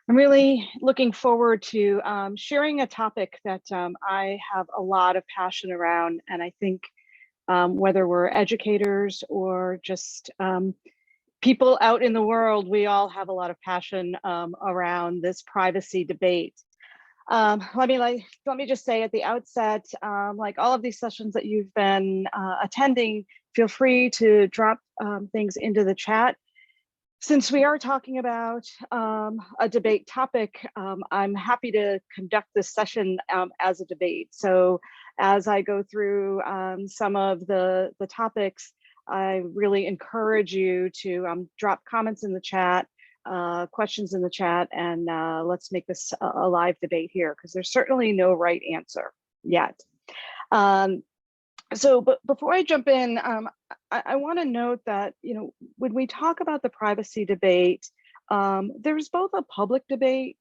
I'm really looking forward to sharing a topic that I have a lot of passion around, and I think whether we're educators or just people out in the world, we all have a lot of passion around this privacy debate. Let me just say at the outset, like all of these sessions that you've been attending, feel free to drop things into the chat. Since we are talking about a debate topic, I'm happy to conduct this session as a debate. So as I go through some of the topics, I really encourage you to drop comments in the chat, questions in the chat, and let's make this a live debate here, because there's certainly no right answer yet. But before I jump in, I want to note that, when we talk about the privacy debate, there's both a public debate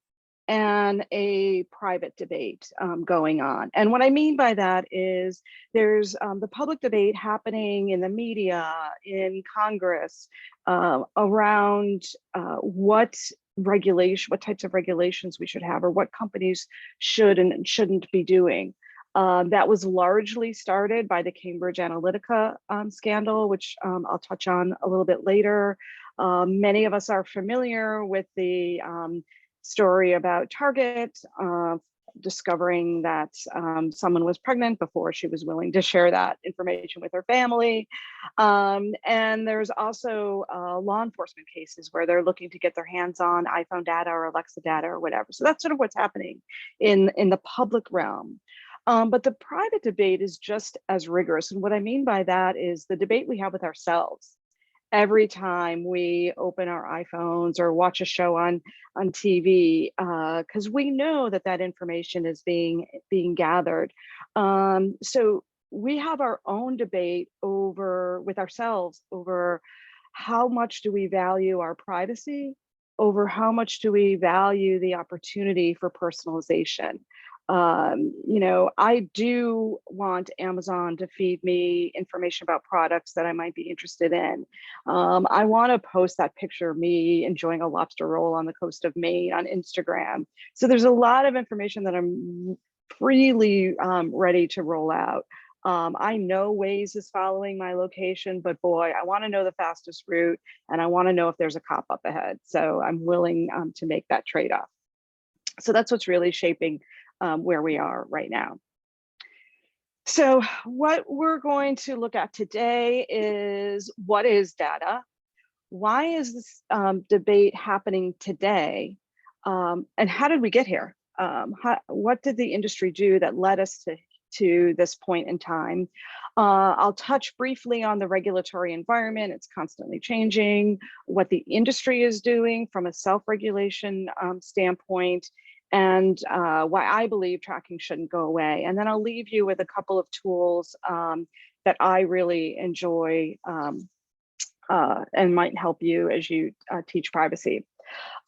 and a private debate going on. And what I mean by that is there's the public debate happening in the media, in Congress, around what types of regulations we should have, or what companies should and shouldn't be doing. That was largely started by the Cambridge Analytica scandal, which I'll touch on a little bit later. Many of us are familiar with the story about Target discovering that someone was pregnant before she was willing to share that information with her family. And there's also law enforcement cases where they're looking to get their hands on iPhone data or Alexa data or whatever. So that's sort of what's happening in the public realm. But the private debate is just as rigorous. And what I mean by that is the debate we have with ourselves every time we open our iPhones or watch a show on TV, because we know that information is being gathered. So we have our own debate with ourselves over how much do we value our privacy, over how much do we value the opportunity for personalization. I do want Amazon to feed me information about products that I might be interested in. I want to post that picture of me enjoying a lobster roll on the coast of Maine on Instagram. So there's a lot of information that I'm freely ready to roll out. I know Waze is following my location, but boy, I want to know the fastest route, and I want to know if there's a cop up ahead. So I'm willing to make that trade-off. So that's what's really shaping where we are right now. So what we're going to look at today is, what is data? Why is this debate happening today? And how did we get here? What did the industry do that led us to this point in time? I'll touch briefly on the regulatory environment. It's constantly changing, what the industry is doing from a self-regulation standpoint, and why I believe tracking shouldn't go away. And then I'll leave you with a couple of tools that I really enjoy and might help you as you teach privacy.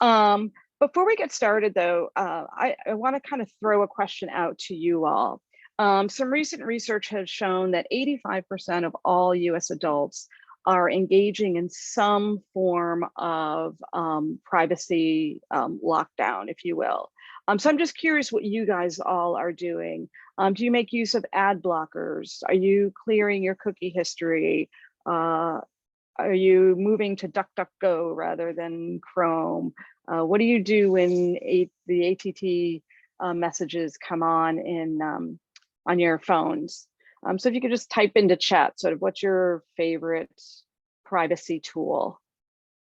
Before we get started though, I wanna kind of throw a question out to you all. Some recent research has shown that 85% of all US adults are engaging in some form of privacy lockdown, if you will. So I'm just curious what you guys all are doing. Do you make use of ad blockers? Are you clearing your cookie history? Are you moving to DuckDuckGo rather than Chrome? What do you do when the ATT messages come on your phones? So if you could just type into chat, sort of what's your favorite privacy tool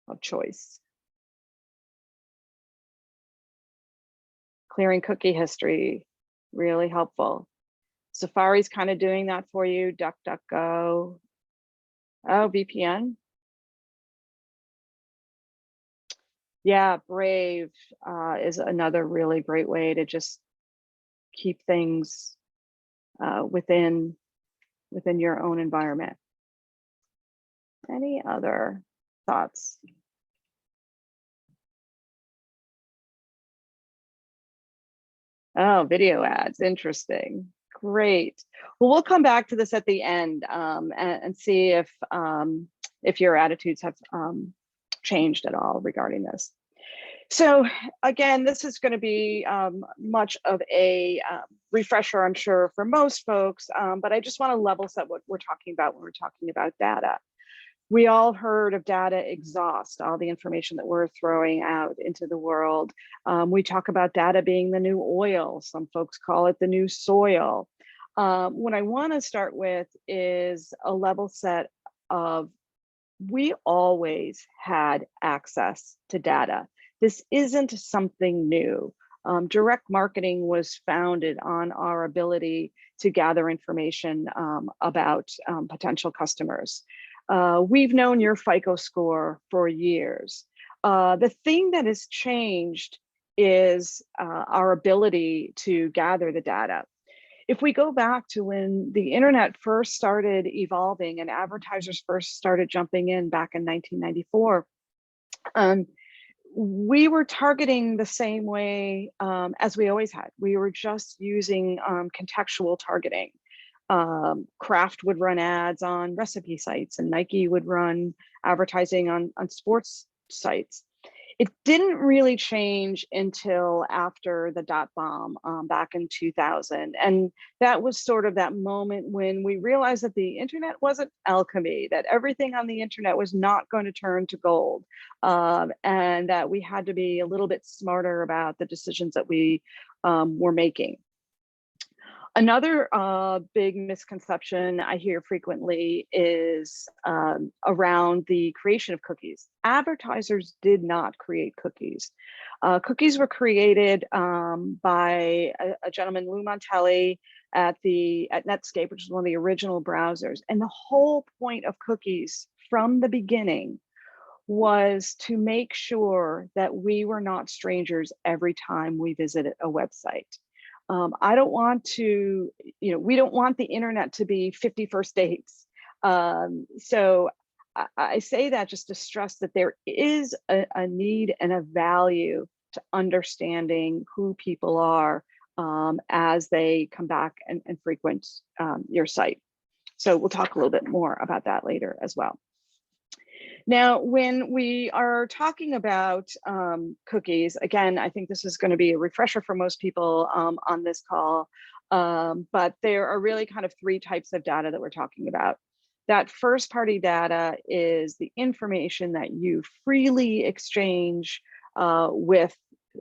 of choice? Clearing cookie history, really helpful. Safari's kind of doing that for you. DuckDuckGo. Oh, VPN. Yeah, Brave is another really great way to just keep things within your own environment. Any other thoughts? Oh, video ads, interesting. Great. Well, we'll come back to this at the end and see if your attitudes have changed at all regarding this. So again, this is going to be much of a refresher, I'm sure, for most folks, but I just want to level set what we're talking about when we're talking about data. We all heard of data exhaust, all the information that we're throwing out into the world. We talk about data being the new oil. Some folks call it the new soil. What I want to start with is a level set of, we always had access to data. This isn't something new. Direct marketing was founded on our ability to gather information about potential customers. We've known your FICO score for years. The thing that has changed is our ability to gather the data. If we go back to when the internet first started evolving and advertisers first started jumping in back in 1994, we were targeting the same way as we always had. We were just using contextual targeting. Kraft would run ads on recipe sites, and Nike would run advertising on sports sites. It didn't really change until after the dot bomb back in 2000. And that was sort of that moment when we realized that the internet wasn't alchemy, that everything on the internet was not going to turn to gold, and that we had to be a little bit smarter about the decisions that we were making. Another big misconception I hear frequently is around the creation of cookies. Advertisers did not create cookies. Cookies were created by a gentleman, Lou Montelli, at Netscape, which is one of the original browsers. And the whole point of cookies from the beginning was to make sure that we were not strangers every time we visited a website. I don't want to, we don't want the internet to be 50 first dates. So I say that just to stress that there is a need and a value to understanding who people are as they come back and frequent your site. So we'll talk a little bit more about that later as well. Now, when we are talking about cookies, again, I think this is going to be a refresher for most people on this call, but there are really kind of three types of data that we're talking about. That first party data is the information that you freely exchange with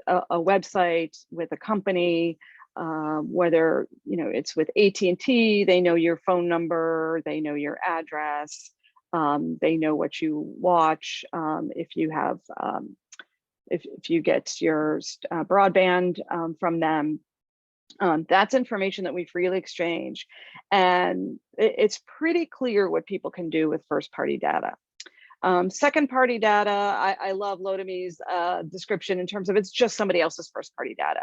a website, with a company, whether it's with AT&T, they know your phone number, they know your address. They know what you watch. If you have, if you get your broadband from them, that's information that we freely exchange. And it's pretty clear what people can do with first party data. Second party data, I love Lotami's description in terms of it's just somebody else's first party data.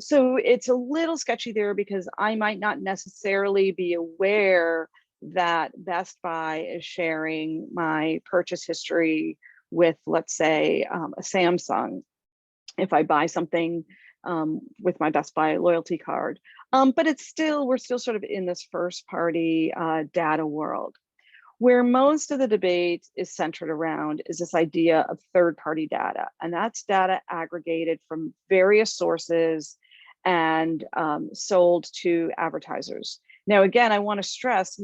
So it's a little sketchy there because I might not necessarily be aware that Best Buy is sharing my purchase history with, let's say, a Samsung, if I buy something with my Best Buy loyalty card. But it's still, we're still sort of in this first party data world. Where most of the debate is centered around is this idea of third party data, and that's data aggregated from various sources and sold to advertisers. Now, again, I want to stress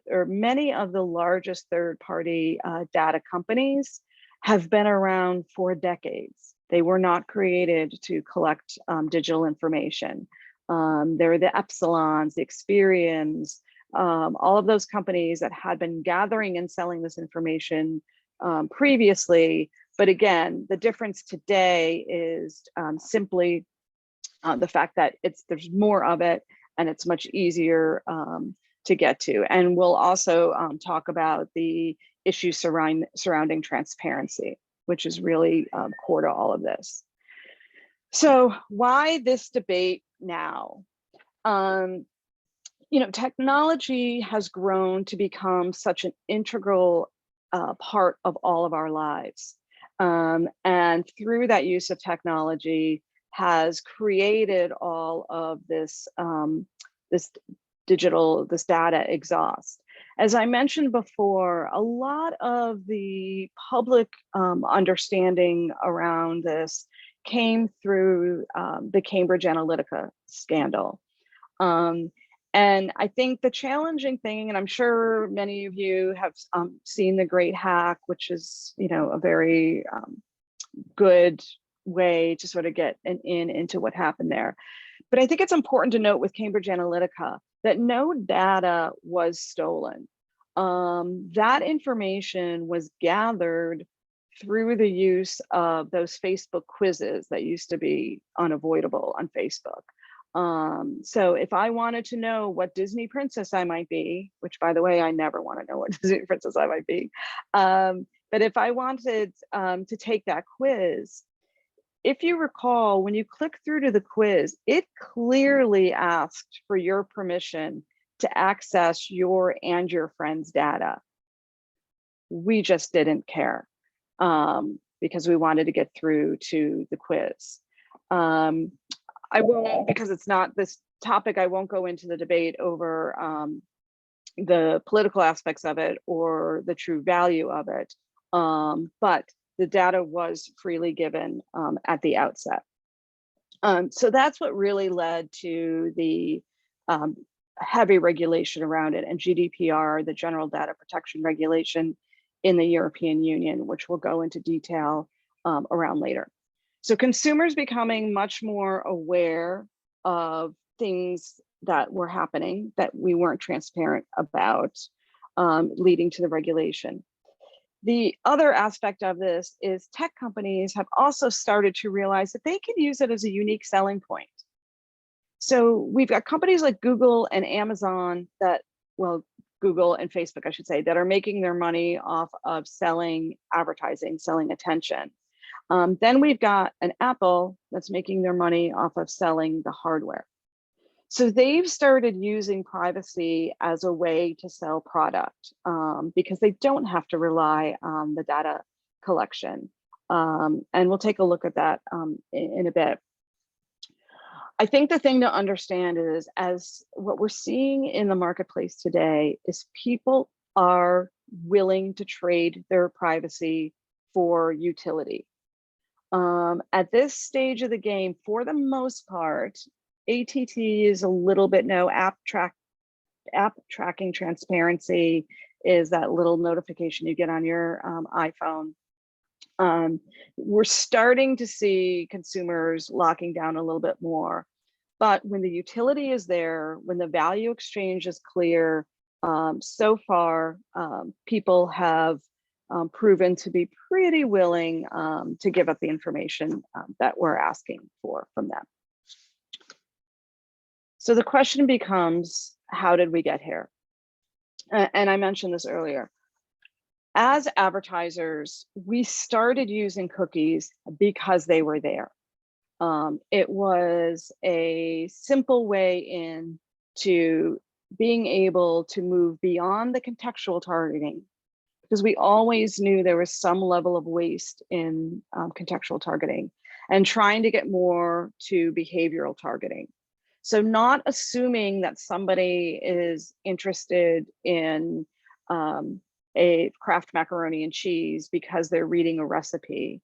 many of the largest third-party data companies have been around for decades. They were not created to collect digital information. There are the Epsilons, the Experians, all of those companies that had been gathering and selling this information previously. But again, the difference today is simply the fact that there's more of it, and it's much easier to get to. And we'll also talk about the issues surrounding transparency, which is really core to all of this. So why this debate now? Technology has grown to become such an integral part of all of our lives. And through that use of technology, has created all of this this data exhaust. As I mentioned before, a lot of the public understanding around this came through the Cambridge Analytica scandal. And I think the challenging thing, and I'm sure many of you have seen The Great Hack, which is, a very good way to sort of get an into what happened there. But I think it's important to note with Cambridge Analytica that no data was stolen. That information was gathered through the use of those Facebook quizzes that used to be unavoidable on Facebook. So if I wanted to know what Disney princess I might be, which by the way, I never want to know what Disney princess I might be. But if I wanted to take that quiz, if you recall, when you click through to the quiz, it clearly asked for your permission to access your and your friend's data. We just didn't care because we wanted to get through to the quiz. I won't, because it's not this topic, I won't go into the debate over the political aspects of it or the true value of it. But the data was freely given at the outset. So that's what really led to the heavy regulation around it, and GDPR, the General Data Protection Regulation in the European Union, which we'll go into detail around later. So consumers becoming much more aware of things that were happening that we weren't transparent about, leading to the regulation. The other aspect of this is tech companies have also started to realize that they can use it as a unique selling point. So we've got companies like Google and Amazon that, well, Google and Facebook, I should say, that are making their money off of selling advertising, selling attention. Then we've got an Apple that's making their money off of selling the hardware. So they've started using privacy as a way to sell product because they don't have to rely on the data collection. And we'll take a look at that in a bit. I think the thing to understand is, as what we're seeing in the marketplace today is people are willing to trade their privacy for utility. At this stage of the game, for the most part, ATT is a little bit no app tracking transparency is that little notification you get on your iPhone. We're starting to see consumers locking down a little bit more, but when the utility is there, when the value exchange is clear, so far people have proven to be pretty willing to give up the information that we're asking for from them. So the question becomes, how did we get here? And I mentioned this earlier. As advertisers, we started using cookies because they were there. It was a simple way in to being able to move beyond the contextual targeting, because we always knew there was some level of waste in contextual targeting, and trying to get more to behavioral targeting. So not assuming that somebody is interested in a Kraft macaroni and cheese because they're reading a recipe,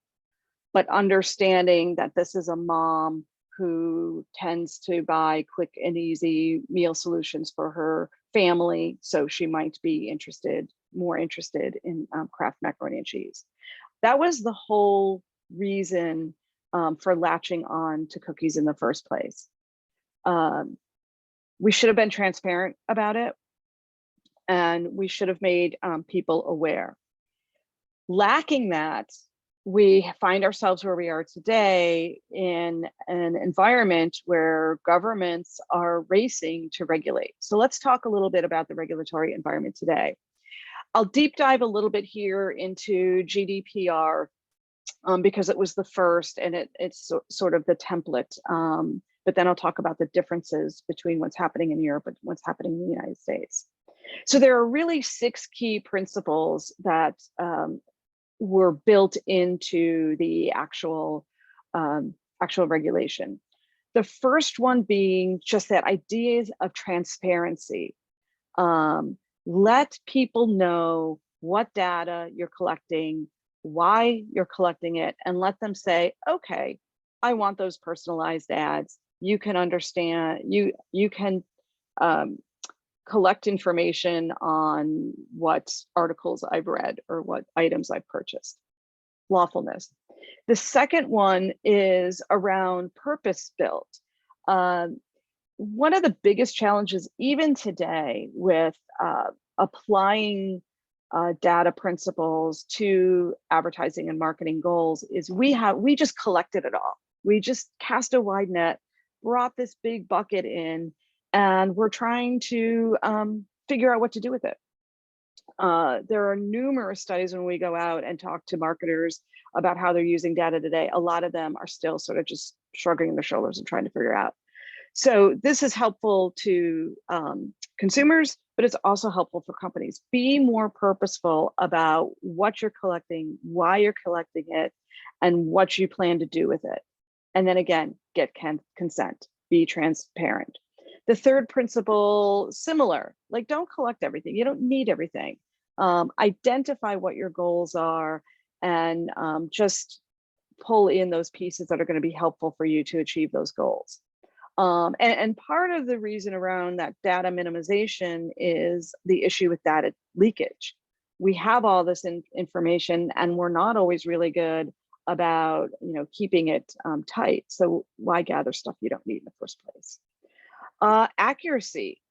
but understanding that this is a mom who tends to buy quick and easy meal solutions for her family, so she might be more interested in Kraft macaroni and cheese. That was the whole reason for latching on to cookies in the first place. We should have been transparent about it, and we should have made people aware. Lacking that, we find ourselves where we are today in an environment where governments are racing to regulate. So let's talk a little bit about the regulatory environment today. I'll deep dive a little bit here into GDPR because it was the first, and it's sort of the template. But then I'll talk about the differences between what's happening in Europe and what's happening in the United States. So there are really 6 key principles that were built into the actual regulation. The first one being just that ideas of transparency. Let people know what data you're collecting, why you're collecting it, and let them say, okay, I want those personalized ads. You can understand, you can collect information on what articles I've read or what items I've purchased. Lawfulness. The second one is around purpose built. One of the biggest challenges, even today, with applying data principles to advertising and marketing goals is we just collected it all. We just cast a wide net, brought this big bucket in, and we're trying to figure out what to do with it. There are numerous studies when we go out and talk to marketers about how they're using data today. A lot of them are still sort of just shrugging their shoulders and trying to figure out. So this is helpful to consumers, but it's also helpful for companies. Be more purposeful about what you're collecting, why you're collecting it, and what you plan to do with it. And then again, get consent, be transparent. The third principle, similar, like don't collect everything. You don't need everything. Identify what your goals are and just pull in those pieces that are going to be helpful for you to achieve those goals. And part of the reason around that data minimization is the issue with data leakage. We have all this information and we're not always really good about keeping it tight. So why gather stuff you don't need in the first place? Accuracy,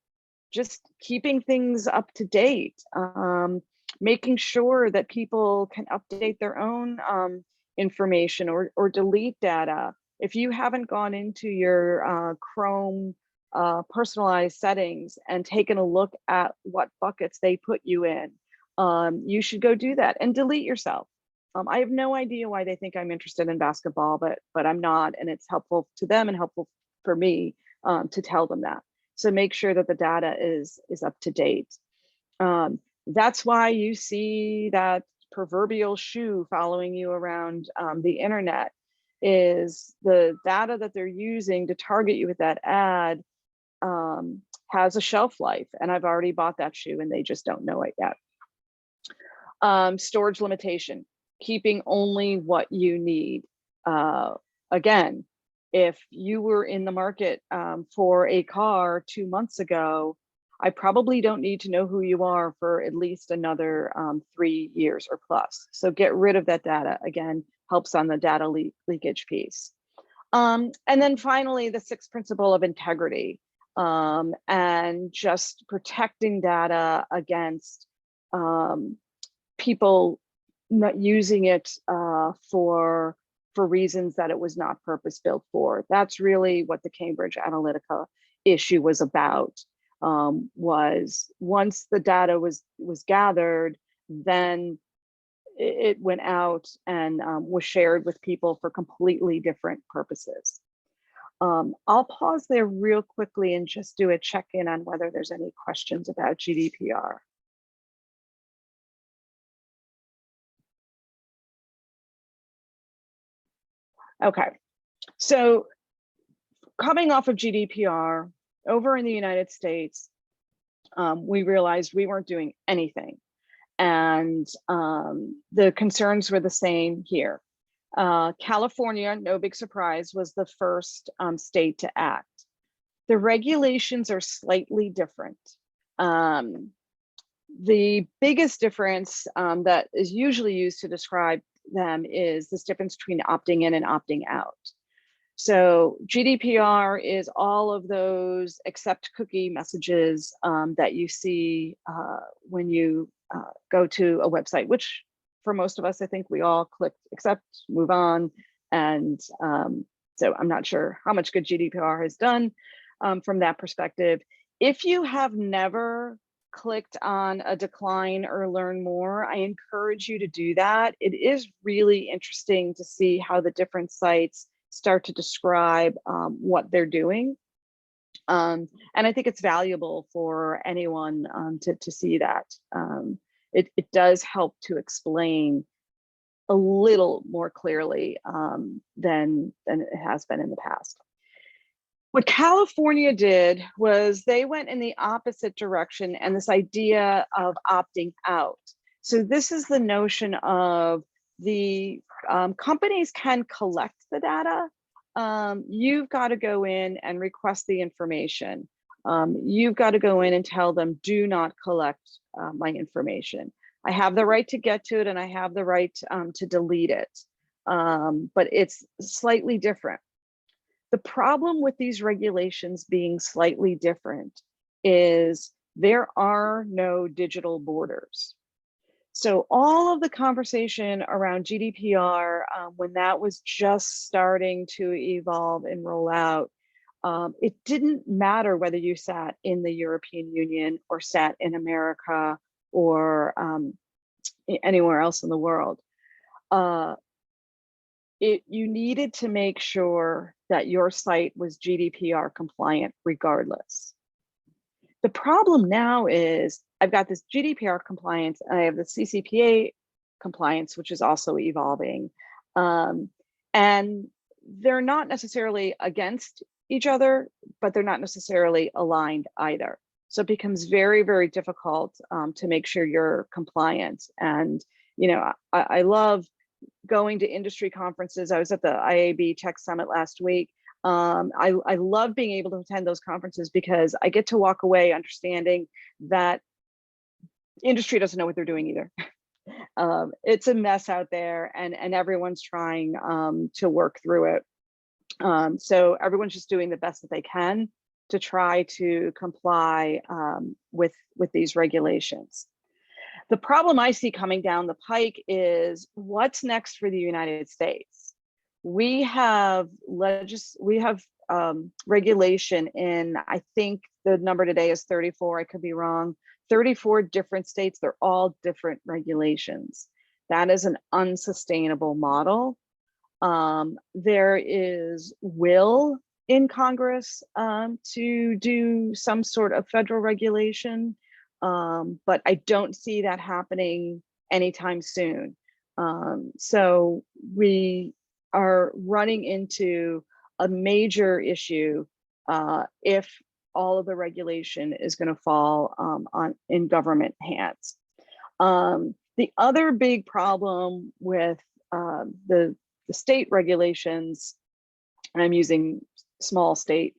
just keeping things up to date, making sure that people can update their own information or delete data. If you haven't gone into your Chrome personalized settings and taken a look at what buckets they put you in, you should go do that and delete yourself. I have no idea why they think I'm interested in basketball, but I'm not, and it's helpful to them and helpful for me to tell them that. So make sure that the data is up to date. That's why you see that proverbial shoe following you around the internet, is the data that they're using to target you with that ad has a shelf life. And I've already bought that shoe and they just don't know it yet. Storage limitation, keeping only what you need. Again, if you were in the market for a car 2 months ago, I probably don't need to know who you are for at least another 3 years or plus. So get rid of that data. Again, helps on the data leakage piece. And then finally, the sixth principle of integrity and just protecting data against people not using it for reasons that it was not purpose built for. That's really what the Cambridge Analytica issue was about. Was once the data was gathered, then it went out and was shared with people for completely different purposes. I'll pause there real quickly and just do a check-in on whether there's any questions about GDPR. Okay, so coming off of GDPR, over in the United States, we realized we weren't doing anything. And the concerns were the same here. California, no big surprise, was the first state to act. The regulations are slightly different. The biggest difference that is usually used to describe them is this difference between opting in and opting out. So GDPR is all of those accept cookie messages that you see when you go to a website, which for most of us, I think we all click accept, move on. And so I'm not sure how much good GDPR has done from that perspective. If you have never clicked on a decline or learn more, I encourage you to do that. It is really interesting to see how the different sites start to describe what they're doing. And I think it's valuable for anyone to see that. It does help to explain a little more clearly than it has been in the past. What California did was they went in the opposite direction, and this idea of opting out. So this is the notion of the companies can collect the data. You've got to go in and request the information. You've got to go in and tell them, do not collect my information. I have the right to get to it, and I have the right to delete it. But it's slightly different. The problem with these regulations being slightly different is there are no digital borders. So all of the conversation around GDPR, when that was just starting to evolve and roll out, it didn't matter whether you sat in the European Union or sat in America or anywhere else in the world. You needed to make sure that your site was GDPR compliant regardless. The problem now is I've got this GDPR compliance and I have the CCPA compliance, which is also evolving. And they're not necessarily against each other, but they're not necessarily aligned either. So it becomes very, very difficult to make sure you're compliant. And, you know, I love going to industry conferences. I was at the IAB Tech Summit last week. I love being able to attend those conferences because I get to walk away understanding that industry doesn't know what they're doing either. It's a mess out there, and everyone's trying to work through it. So everyone's just doing the best that they can to try to comply with these regulations. The problem I see coming down the pike is what's next for the United States. We have regulation in, I think the number today is 34, I could be wrong, 34 different states. They're all different regulations. That is an unsustainable model. There is will in Congress to do some sort of federal regulation. But I don't see that happening anytime soon. So we are running into a major issue if all of the regulation is going to fall in government hands. The other big problem with the state regulations, and I'm using small s state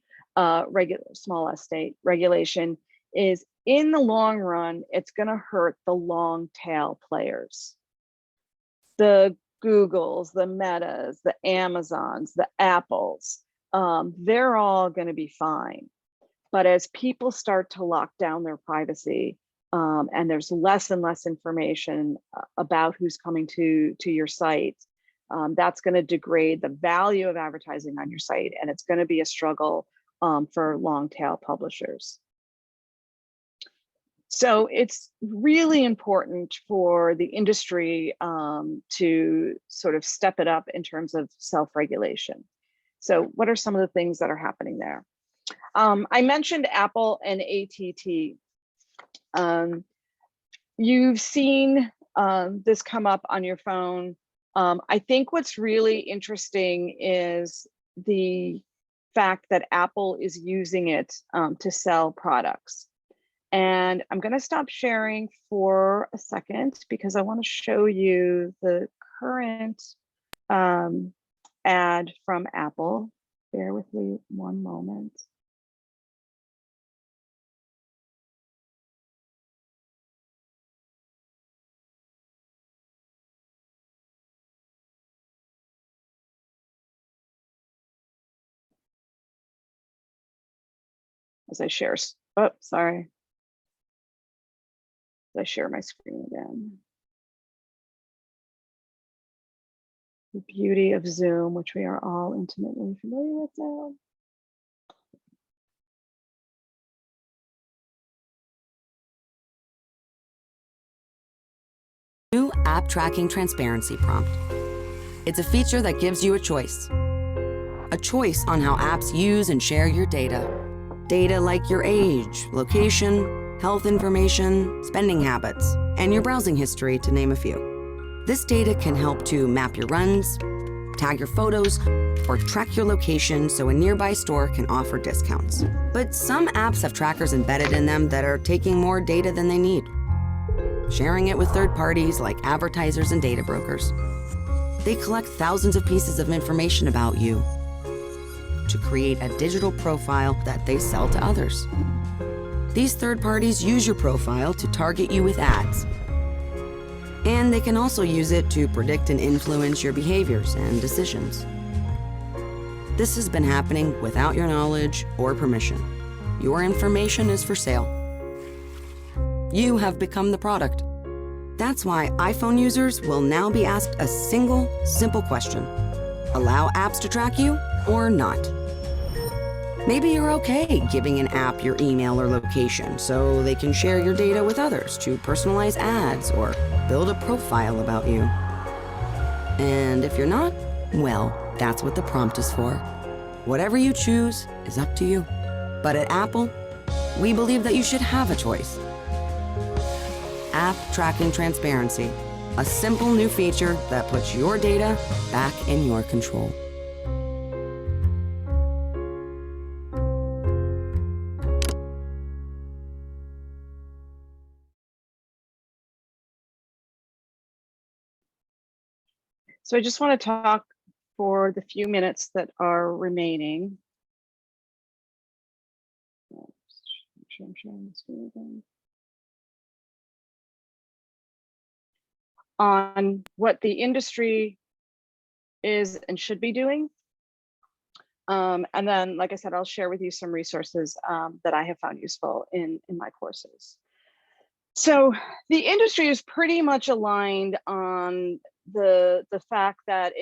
regulation, is in the long run, it's going to hurt the long tail players. The Googles, the Metas, the Amazons, the Apples, they're all going to be fine. But as people start to lock down their privacy and there's less and less information about who's coming to your site, that's going to degrade the value of advertising on your site, and it's going to be a struggle for long tail publishers. So it's really important for the industry to sort of step it up in terms of self-regulation. So what are some of the things that are happening there? I mentioned Apple and ATT. You've seen this come up on your phone. I think what's really interesting is the fact that Apple is using it to sell products. And I'm going to stop sharing for a second because I want to show you the current ad from Apple. Bear with me one moment. As I share, oh, sorry. I share my screen again. The beauty of Zoom, which we are all intimately familiar with now. New app tracking transparency prompt. It's a feature that gives you a choice. A choice on how apps use and share your data. Data like your age, location, health information, spending habits, and your browsing history, to name a few. This data can help to map your runs, tag your photos, or track your location so a nearby store can offer discounts. But some apps have trackers embedded in them that are taking more data than they need, sharing it with third parties like advertisers and data brokers. They collect thousands of pieces of information about you to create a digital profile that they sell to others. These third parties use your profile to target you with ads. And they can also use it to predict and influence your behaviors and decisions. This has been happening without your knowledge or permission. Your information is for sale. You have become the product. That's why iPhone users will now be asked a single, simple question. Allow apps to track you or not? Maybe you're okay giving an app your email or location so they can share your data with others to personalize ads or build a profile about you. And if you're not, well, that's what the prompt is for. Whatever you choose is up to you. But at Apple, we believe that you should have a choice. App Tracking Transparency, a simple new feature that puts your data back in your control. So I just want to talk for the few minutes that are remaining. Make sure I'm sharing the screen again. On what the industry is and should be doing. And then, like I said, I'll share with you some resources that I have found useful in my courses. So the industry is pretty much aligned on the fact that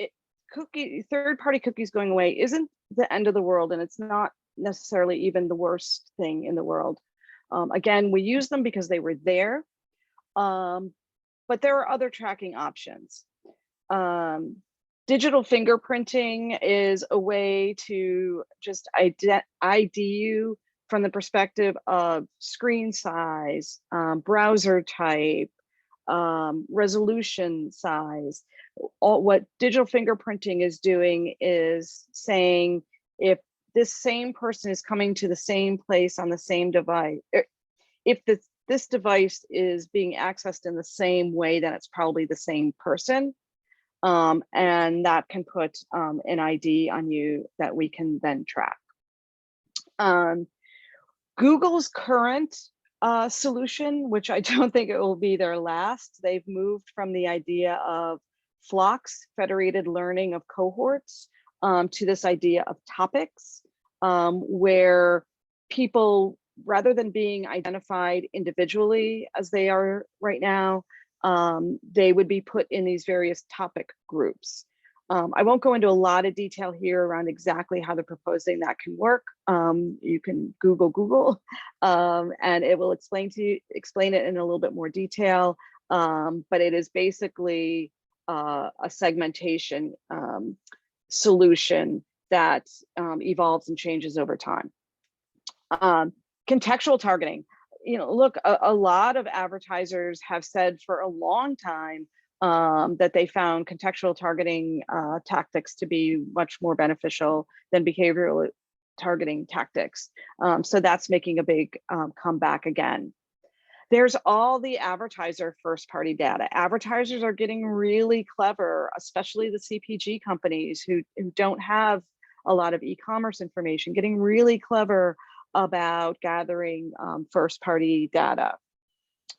third-party cookies going away isn't the end of the world, and it's not necessarily even the worst thing in the world. Again, we use them because they were there, but there are other tracking options. Digital fingerprinting is a way to just ID you from the perspective of screen size, browser type, resolution size. What digital fingerprinting is doing is saying if this same person is coming to the same place on the same device, if this device is being accessed in the same way, then it's probably the same person. And that can put an ID on you that we can then track. Google's current solution, which I don't think it will be their last, they've moved from the idea of flocks, federated learning of cohorts, to this idea of topics, where people, rather than being identified individually as they are right now, they would be put in these various topic groups. I won't go into a lot of detail here around exactly how they're proposing that can work. You can Google, and it will explain it in a little bit more detail. But it is basically a segmentation solution that evolves and changes over time. Contextual targeting. Look, a lot of advertisers have said for a long time that they found contextual targeting tactics to be much more beneficial than behavioral targeting tactics. So that's making a big comeback again. There's all the advertiser first-party data. Advertisers are getting really clever, especially the CPG companies who don't have a lot of e-commerce information, getting really clever about gathering first-party data.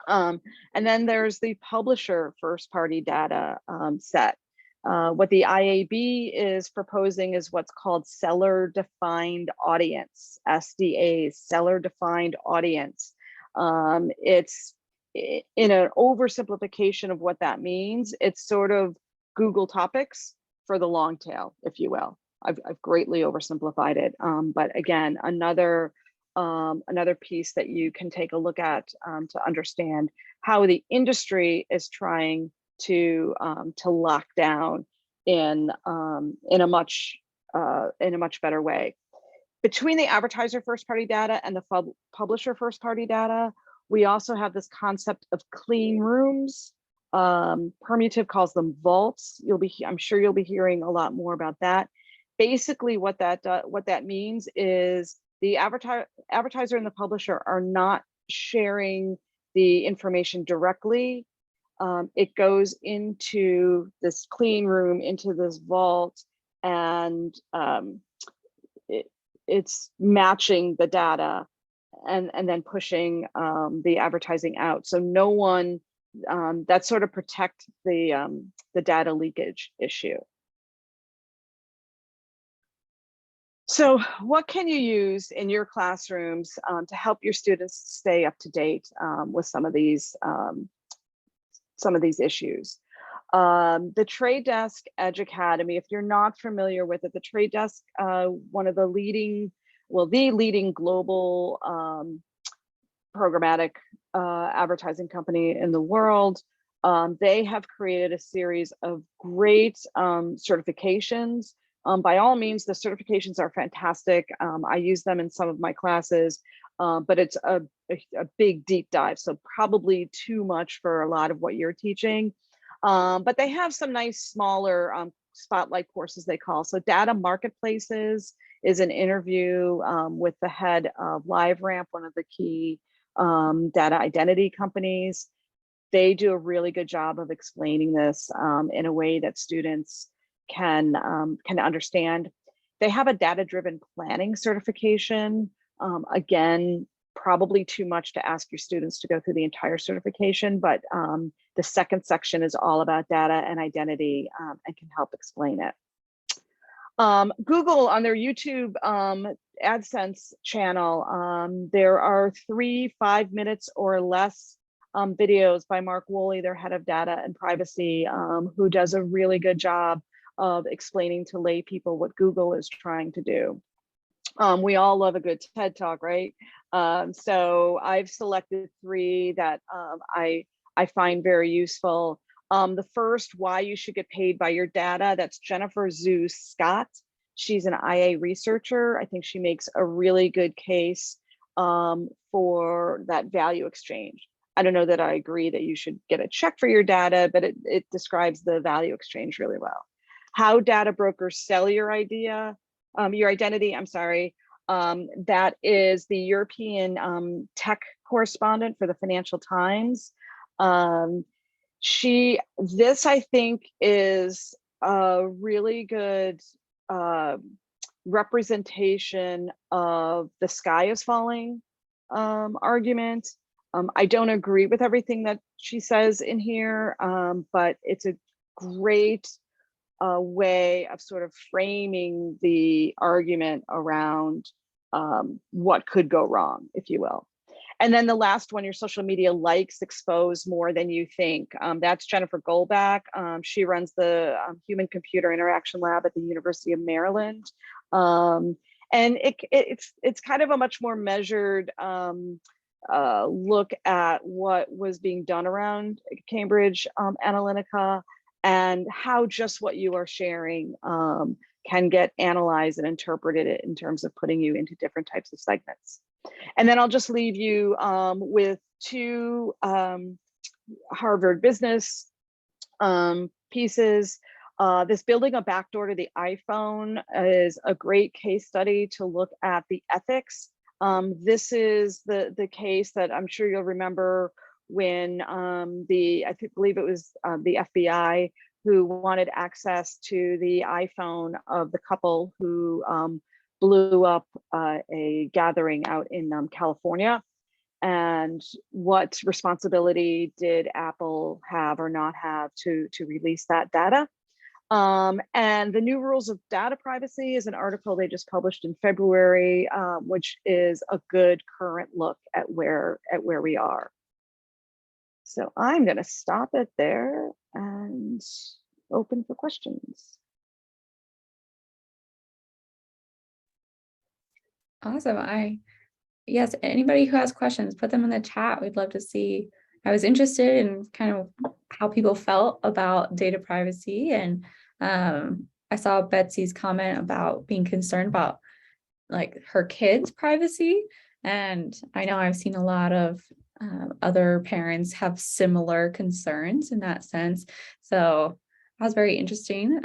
And then there's the publisher first-party data set. What the IAB is proposing is what's called seller-defined audience, SDA, seller-defined audience. It's in an oversimplification of what that means. It's sort of Google topics for the long tail, if you will. I've greatly oversimplified it, but again, another piece that you can take a look at to understand how the industry is trying to lock down in a much better way. Between the advertiser first-party data and the publisher first-party data, we also have this concept of clean rooms Permutive calls them vaults. I'm sure you'll be hearing a lot more about that. Basically, what that means is the advertiser and the publisher are not sharing the information directly. It goes into this clean room, into this vault, and it's matching the data and then pushing the advertising out. So no one, that sort of protect the data leakage issue. So what can you use in your classrooms to help your students stay up to date with some of these issues? The Trade Desk Edge Academy, if you're not familiar with it, the Trade Desk, one of the leading, the leading global programmatic advertising company in the world. They have created a series of great certifications. By all means, the certifications are fantastic. I use them in some of my classes, but it's a big deep dive, so probably too much for a lot of what you're teaching. But they have some nice smaller spotlight courses, they call. So Data Marketplaces is an interview with the head of LiveRamp, one of the key data identity companies. They do a really good job of explaining this in a way that students can understand. They have a data-driven planning certification. Again, probably too much to ask your students to go through the entire certification, but the second section is all about data and identity and can help explain it. Google, on their YouTube AdSense channel, there are 3 5 minutes or less videos by Mark Woolley, their head of data and privacy, who does a really good job of explaining to lay people what Google is trying to do. We all love a good TED Talk, right? So I've selected 3 that I find very useful. The first, Why You Should Get Paid by Your Data, that's Jennifer Zhu Scott. She's an IA researcher. I think she makes a really good case for that value exchange. I don't know that I agree that you should get a check for your data, but it describes the value exchange really well. How Data Brokers Sell Your Identity, I'm sorry. That is the European tech correspondent for the Financial Times. This I think is a really good representation of the sky is falling argument. I don't agree with everything that she says in here, but it's a great way of sort of framing the argument around what could go wrong, if you will. And then the last one, your social media likes expose more than you think. That's Jennifer Goldbach. She runs the Human Computer Interaction Lab at the University of Maryland. And it's kind of a much more measured look at what was being done around Cambridge Analytica and how just what you are sharing can get analyzed and interpreted in terms of putting you into different types of segments. And then I'll just leave you with 2 Harvard business pieces. This Building a Backdoor to the iPhone is a great case study to look at the ethics. This is the case that I'm sure you'll remember when I believe it was the FBI who wanted access to the iPhone of the couple who blew up a gathering out in California. And what responsibility did Apple have or not have to release that data? And the New Rules of Data Privacy is an article they just published in February, which is a good current look at where we are. So I'm going to stop it there and open for questions. Awesome. Yes, anybody who has questions, put them in the chat. We'd love to see. I was interested in kind of how people felt about data privacy. And I saw Betsy's comment about being concerned about like her kids' privacy. And I know I've seen a lot of other parents have similar concerns in that sense. So that was very interesting.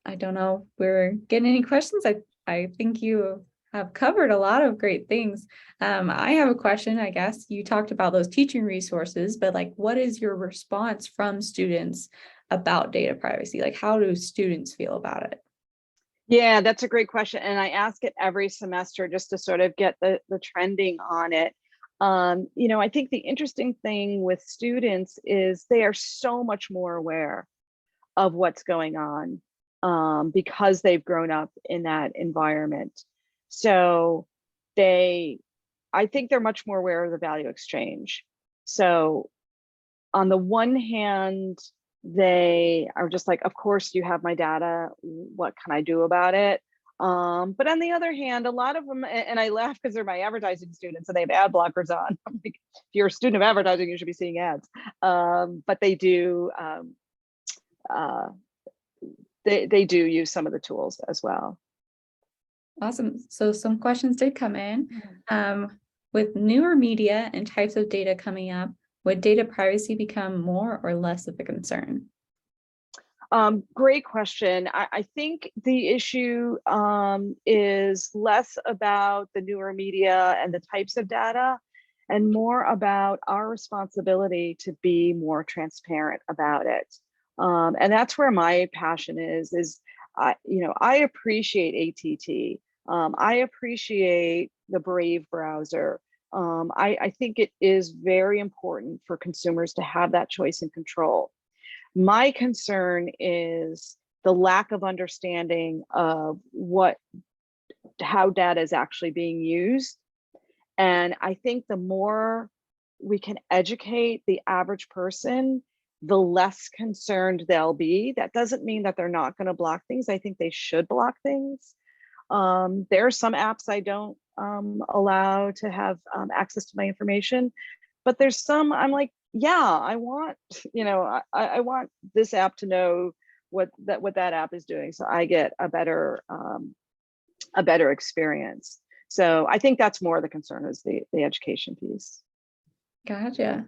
I don't know if we're getting any questions. I think you have covered a lot of great things. I have a question, I guess. You talked about those teaching resources, but like, what is your response from students about data privacy? Like, how do students feel about it? Yeah, that's a great question. And I ask it every semester just to sort of get the trending on it. I think the interesting thing with students is they are so much more aware of what's going on because they've grown up in that environment. So I think they're much more aware of the value exchange. So on the one hand, they are just like, of course you have my data, what can I do about it? But on the other hand, a lot of them, and I laugh because they're my advertising students and they have ad blockers on. I'm like, if you're a student of advertising, you should be seeing ads. But they do, they do use some of the tools as well. Awesome. So some questions did come in. With newer media and types of data coming up, would data privacy become more or less of a concern? Great question. I think the issue is less about the newer media and the types of data and more about our responsibility to be more transparent about it. And that's where my passion is I appreciate ATT. I appreciate the Brave browser. I think it is very important for consumers to have that choice and control. My concern is the lack of understanding of how data is actually being used. And I think the more we can educate the average person, the less concerned they'll be. That doesn't mean that they're not going to block things. I think they should block things. There are some apps I don't allow to have access to my information, but there's some I'm like, yeah, I want, I want this app to know what that app is doing, so I get a better experience. So I think that's more the concern is the education piece. Gotcha.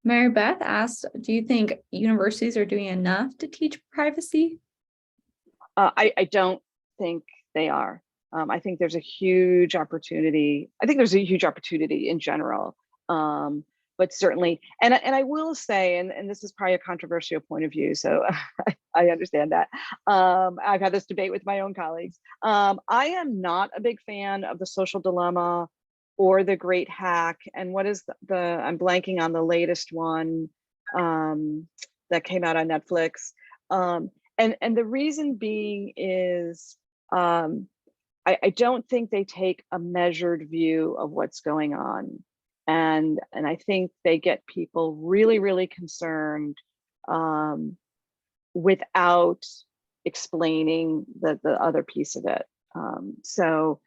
Mary Beth asked, do you think universities are doing enough to teach privacy? I don't think they are. I think there's a huge opportunity. I think there's a huge opportunity in general. But certainly, and I will say, and this is probably a controversial point of view, so I understand that. I've had this debate with my own colleagues. I am not a big fan of the Social Dilemma or the Great Hack. And what is I'm blanking on the latest one that came out on Netflix. And the reason being is I don't think they take a measured view of what's going on. And I think they get people really, really concerned without explaining the other piece of it. So,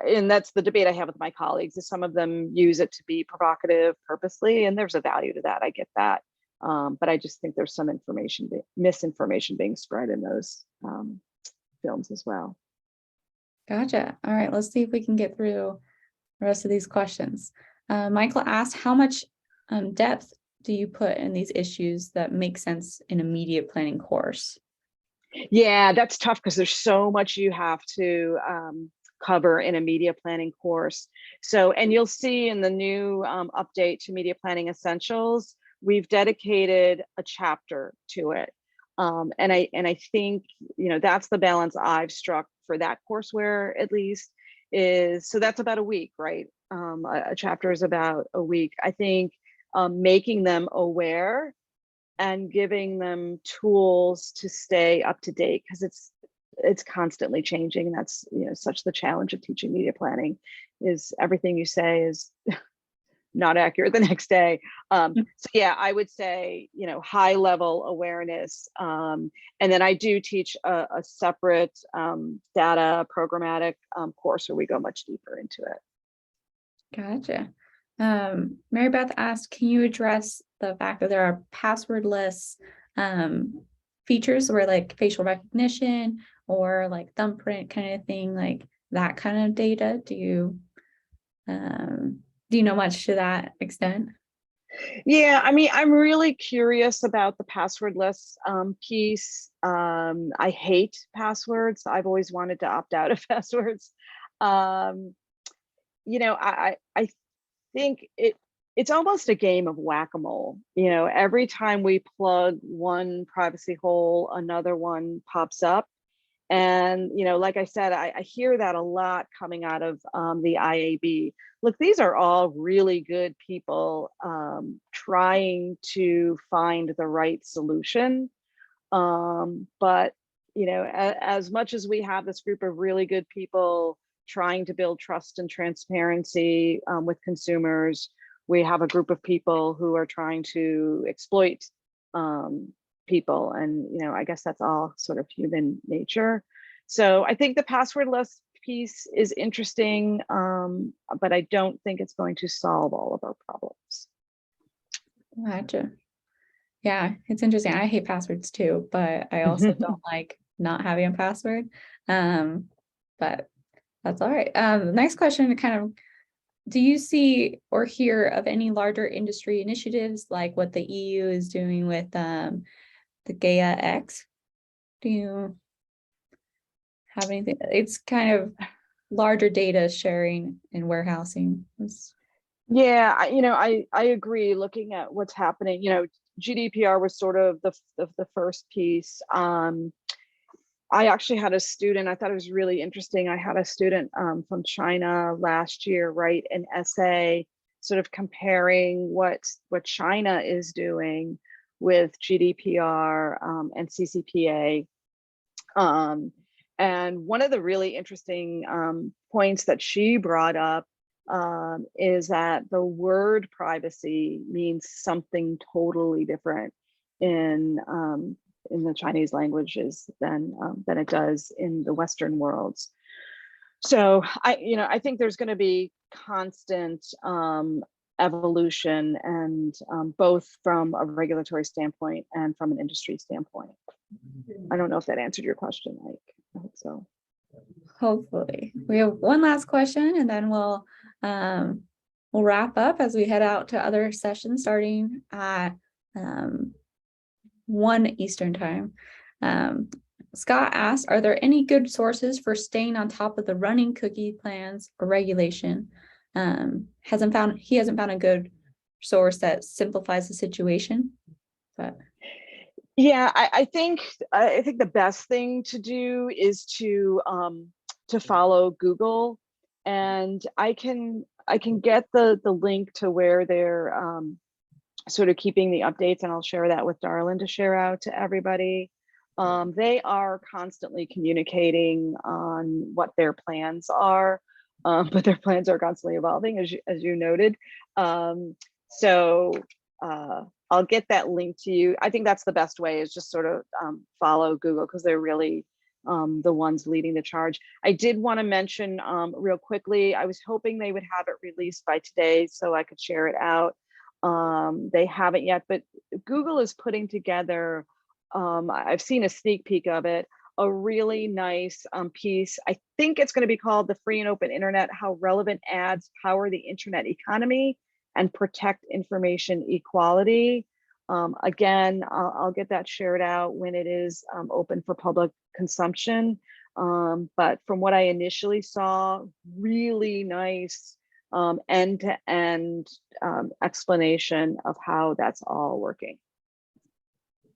and that's the debate I have with my colleagues, is some of them use it to be provocative purposely, and there's a value to that. I get that. But I just think there's some misinformation being spread in those films as well. Gotcha. All right, let's see if we can get through the rest of these questions. Michael asked, how much depth do you put in these issues that make sense in a media planning course? Yeah, that's tough because there's so much you have to cover in a media planning course. So, and you'll see in the new update to Media Planning Essentials, we've dedicated a chapter to it. And I think, that's the balance I've struck for that courseware, at least, is, so that's about a week, right? A chapter is about a week. I think making them aware and giving them tools to stay up to date, because it's constantly changing. And that's such the challenge of teaching media planning, is everything you say is not accurate the next day. So yeah, I would say, high level awareness. And then I do teach a separate data programmatic course where we go much deeper into it. Gotcha. Mary Beth asked, can you address the fact that there are passwordless features where like facial recognition or like thumbprint kind of thing, like that kind of data? Do you Do you know much to that extent? Yeah, I mean, I'm really curious about the passwordless piece. I hate passwords. I've always wanted to opt out of passwords. Um, I think it's almost a game of whack-a-mole. Every time we plug one privacy hole, another one pops up. And, like I said, I hear that a lot coming out of the IAB. Look, these are all really good people trying to find the right solution. But, as much as we have this group of really good people trying to build trust and transparency with consumers, we have a group of people who are trying to exploit people. And, I guess that's all sort of human nature. So I think the passwordless piece is interesting, but I don't think it's going to solve all of our problems. Gotcha. Yeah, it's interesting. I hate passwords too, but I also don't like not having a password. But that's all right. Next question, do you see or hear of any larger industry initiatives like what the EU is doing with the Gaia X? Do you have anything? It's kind of larger data sharing and warehousing. Yeah, I agree. Looking at what's happening, GDPR was sort of the first piece. I actually had a student, I thought it was really interesting. I had a student from China last year write an essay sort of comparing what China is doing with GDPR and CCPA. And one of the really interesting points that she brought up is that the word privacy means something totally different in the Chinese languages than it does in the Western worlds. So I think there's going to be constant evolution, and both from a regulatory standpoint and from an industry standpoint. I don't know if that answered your question, Mike. I hope so. Hopefully. We have one last question, and then we'll wrap up as we head out to other sessions starting at 1 Eastern time. Scott asked, are there any good sources for staying on top of the running cookie plans or regulation? He hasn't found a good source that simplifies the situation, but yeah, I think the best thing to do is to follow Google, and I can get the link to where they're sort of keeping the updates, and I'll share that with Darlin to share out to everybody. They are constantly communicating on what their plans are, but their plans are constantly evolving, as you noted. So I'll get that link to you. I think that's the best way, is just sort of follow Google, because they're really the ones leading the charge. I did want to mention real quickly, I was hoping they would have it released by today so I could share it out. They haven't yet, but Google is putting together, I've seen a sneak peek of it, a really nice piece. I think it's going to be called The Free and Open Internet: How Relevant Ads Power the Internet Economy and Protect Information Equality. Again, I'll get that shared out when it is open for public consumption. But from what I initially saw, really nice end-to-end explanation of how that's all working.